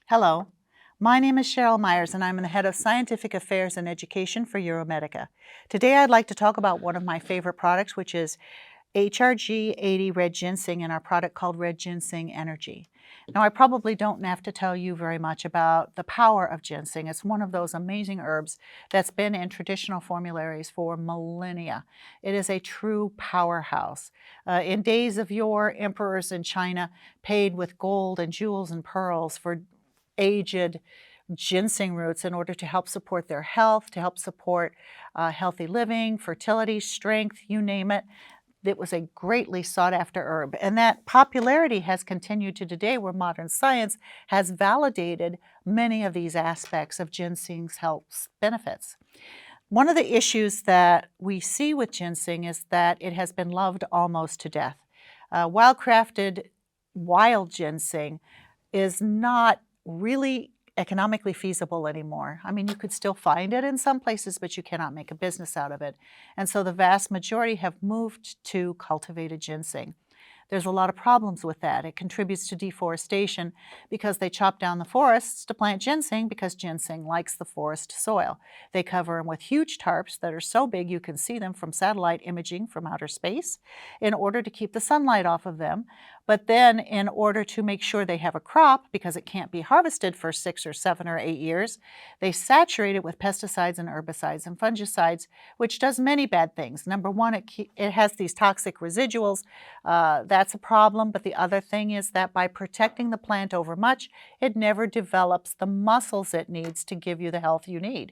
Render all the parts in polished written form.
Hello, my name is Cheryl Myers and I'm the Head of Scientific Affairs and Education for EuroMedica. Today I'd like to talk about one of my favorite products, which is HRG80 Red Ginseng and our product called Red Ginseng Energy. Now I probably don't have to tell you very much about the power of ginseng. It's one of those amazing herbs that's been in traditional formularies for millennia. It is a true powerhouse. In days of yore, emperors in China paid with gold and jewels and pearls for aged ginseng roots in order to help support their health, to help support healthy living, fertility, strength, you name it. It was a greatly sought after herb, and that popularity has continued to today, where modern science has validated many of these aspects of ginseng's health benefits. One of the issues that we see with ginseng is that it has been loved almost to death. Wild-crafted wild ginseng is not really economically feasible anymore. I mean, you could still find it in some places, but you cannot make a business out of it. And so the vast majority have moved to cultivated ginseng. There's a lot of problems with that. It contributes to deforestation because they chop down the forests to plant ginseng because ginseng likes the forest soil. They cover them with huge tarps that are so big you can see them from satellite imaging from outer space in order to keep the sunlight off of them. But then in order to make sure they have a crop, because it can't be harvested for 6 or 7 or 8 years, they saturate it with pesticides and herbicides and fungicides, which does many bad things. Number one, it has these toxic residuals. That's a problem, but the other thing is that by protecting the plant overmuch, it never develops the muscles it needs to give you the health you need.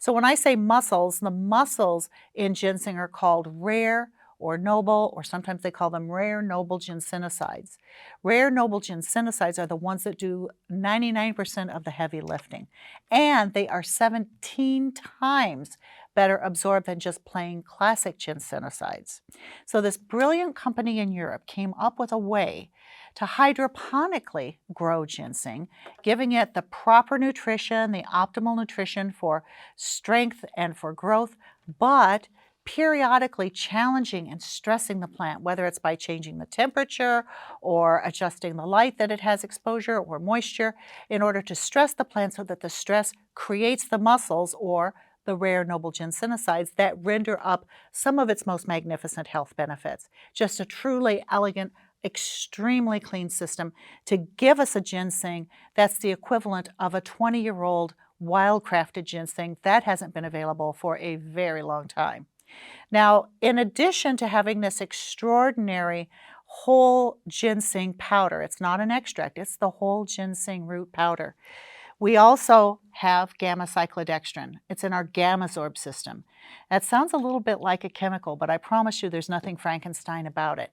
So when I say muscles, the muscles in ginseng are called rare or noble, or sometimes they call them rare noble ginsenosides. Rare noble ginsenosides are the ones that do 99% of the heavy lifting, and they are 17 times better absorbed than just plain classic ginsenosides. So this brilliant company in Europe came up with a way to hydroponically grow ginseng, giving it the proper nutrition, the optimal nutrition for strength and for growth, but periodically challenging and stressing the plant, whether it's by changing the temperature or adjusting the light that it has exposure or moisture, in order to stress the plant so that the stress creates the muscles or the rare noble ginsenosides that render up some of its most magnificent health benefits. Just a truly elegant, extremely clean system to give us a ginseng that's the equivalent of a 20-year-old wild-crafted ginseng that hasn't been available for a very long time. Now, in addition to having this extraordinary whole ginseng powder, it's not an extract, it's the whole ginseng root powder. We also have gamma-cyclodextrin. It's in our Gamazorb system. That sounds a little bit like a chemical, but I promise you there's nothing Frankenstein about it.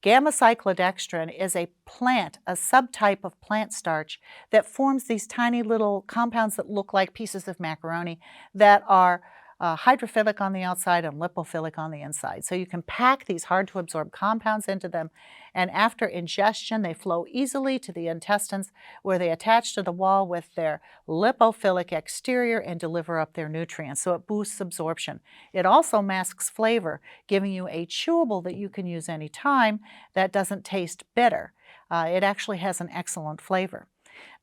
Gamma-cyclodextrin is a plant, a subtype of plant starch that forms these tiny little compounds that look like pieces of macaroni that are hydrophilic on the outside and lipophilic on the inside. So you can pack these hard-to-absorb compounds into them, and after ingestion, they flow easily to the intestines, where they attach to the wall with their lipophilic exterior and deliver up their nutrients. So it boosts absorption. It also masks flavor, giving you a chewable that you can use anytime that doesn't taste bitter. It actually has an excellent flavor.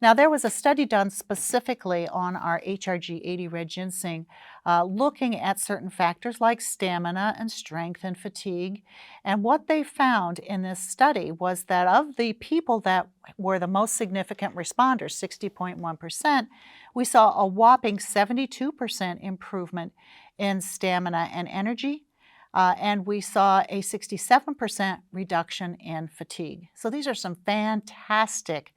Now, there was a study done specifically on our HRG80 Red Ginseng looking at certain factors like stamina and strength and fatigue. And what they found in this study was that of the people that were the most significant responders, 60.1%, we saw a whopping 72% improvement in stamina and energy. And we saw a 67% reduction in fatigue. So these are some fantastic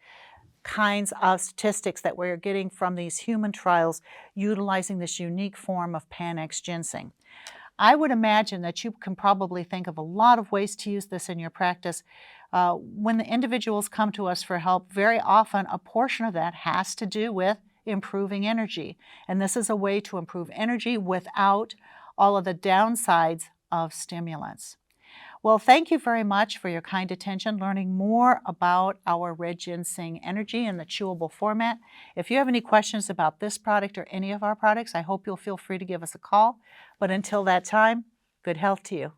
kinds of statistics that we're getting from these human trials utilizing this unique form of Panax ginseng. I would imagine that you can probably think of a lot of ways to use this in your practice. When the individuals come to us for help, very often a portion of that has to do with improving energy. And this is a way to improve energy without all of the downsides of stimulants. Well, thank you very much for your kind attention, learning more about our Red Ginseng Energy in the chewable format. If you have any questions about this product or any of our products, I hope you'll feel free to give us a call. But until that time, good health to you.